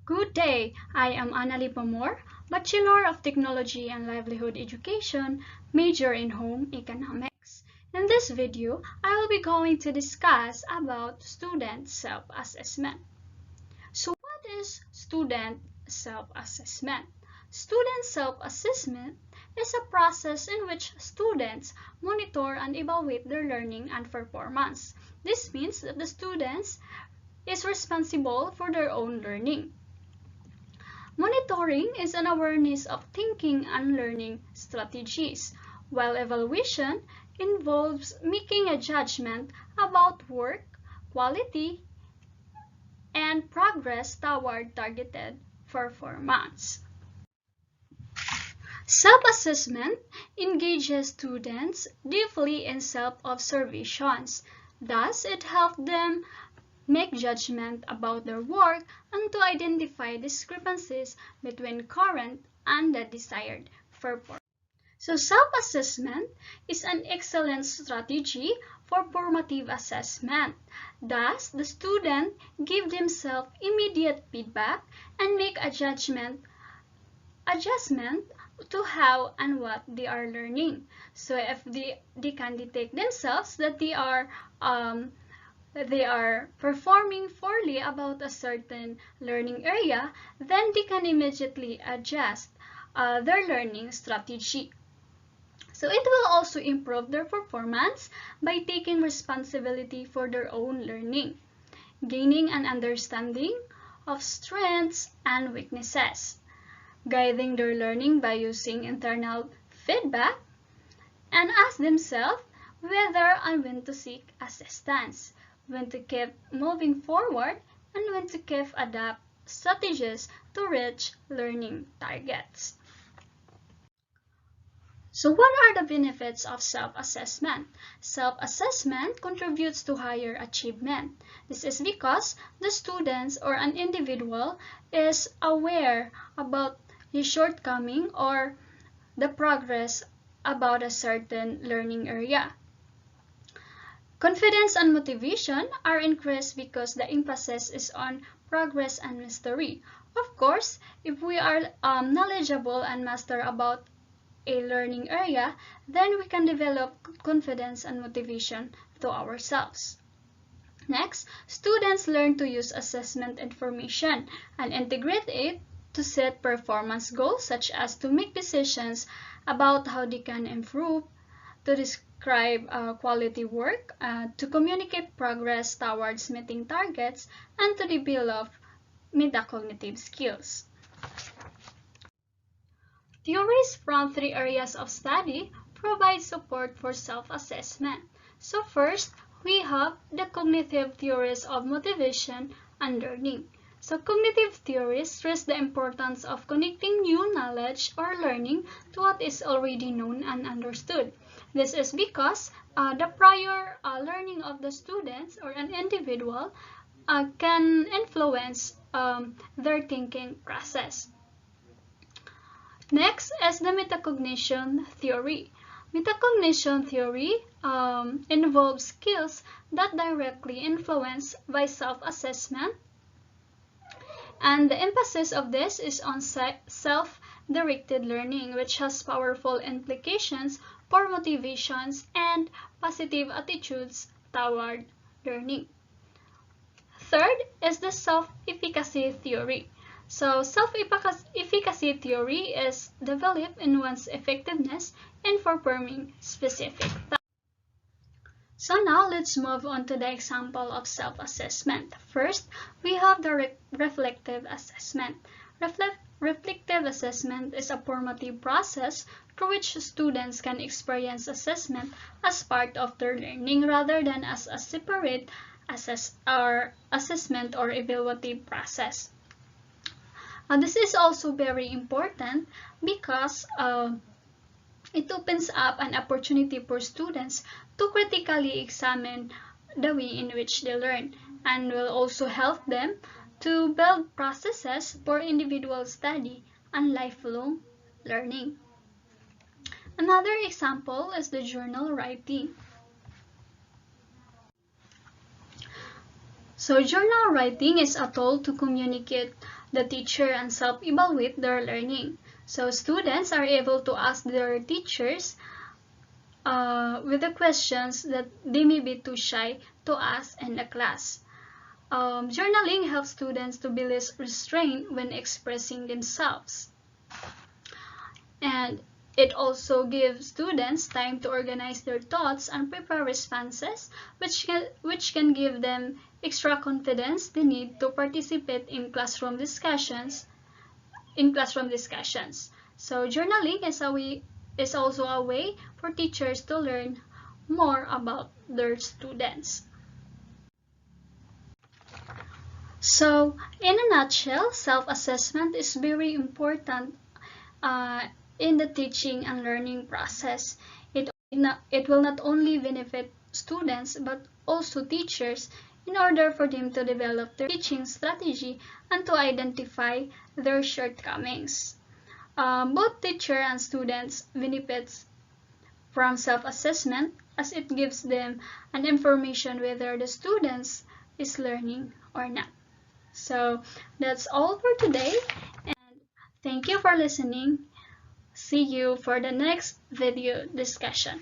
Good day, I am Analie Pamor, Bachelor of Technology and Livelihood Education, major in Home Economics. In this video, I will be going to discuss about student self-assessment. So what is student self-assessment? Student self-assessment is a process in which students monitor and evaluate their learning and performance. This means that the students is responsible for their own learning. Monitoring is an awareness of thinking and learning strategies, while evaluation involves making a judgment about work, quality, and progress toward targeted performance. Self-assessment engages students deeply in self-observations. Thus, it helps them make judgment about their work and to identify discrepancies between current and the desired performance. So self-assessment is an excellent strategy for formative assessment. Thus, the student give themselves immediate feedback and make a adjustment to how and what they are learning. So if they can detect themselves that they are performing poorly about a certain learning area, then they can immediately adjust their learning strategy. So it will also improve their performance by taking responsibility for their own learning, gaining an understanding of strengths and weaknesses, guiding their learning by using internal feedback, and ask themselves whether and when to seek assistance, when to keep moving forward, and when to keep adapt strategies to reach learning targets. So what are the benefits of self-assessment? Self-assessment contributes to higher achievement. This is because the students or an individual is aware about his shortcoming or the progress about a certain learning area. Confidence and motivation are increased because the emphasis is on progress and mastery. Of course, if we are knowledgeable and master about a learning area, then we can develop confidence and motivation to ourselves. Next, students learn to use assessment information and integrate it to set performance goals, such as to make decisions about how they can improve, to describe quality work, to communicate progress towards meeting targets, and to develop metacognitive skills. Theories from three areas of study provide support for self-assessment. So first, we have the cognitive theories of motivation and learning. So cognitive theories stress the importance of connecting new knowledge or learning to what is already known and understood. This is because the prior learning of the students or an individual can influence their thinking process. Next is the metacognition theory. Metacognition theory involves skills that directly influence by self-assessment, and the emphasis of this is on self-directed learning, which has powerful implications for motivations and positive attitudes toward learning. Third is the self-efficacy theory. So self-efficacy theory is the belief in one's effectiveness in performing specific tasks. So now let's move on to the example of self-assessment. First, we have the reflective assessment. Reflective assessment is a formative process through which students can experience assessment as part of their learning rather than as a separate assessment or evaluative process. This is also very important because it opens up an opportunity for students to critically examine the way in which they learn and will also help them to build processes for individual study and lifelong learning. Another example is the journal writing. So journal writing is a tool to communicate the teacher and self-evaluate their learning. So students are able to ask their teachers with the questions that they may be too shy to ask in the class. Journaling helps students to be less restrained when expressing themselves. And it also gives students time to organize their thoughts and prepare responses, which can give them extra confidence they need to participate in classroom discussions. So journaling is also a way for teachers to learn more about their students. So, in a nutshell, self-assessment is very important in the teaching and learning process. It will not only benefit students but also teachers in order for them to develop their teaching strategy and to identify their shortcomings. Both teacher and students benefits from self-assessment as it gives them an information whether the students is learning or not. So that's all for today, and thank you for listening. See you for the next video discussion.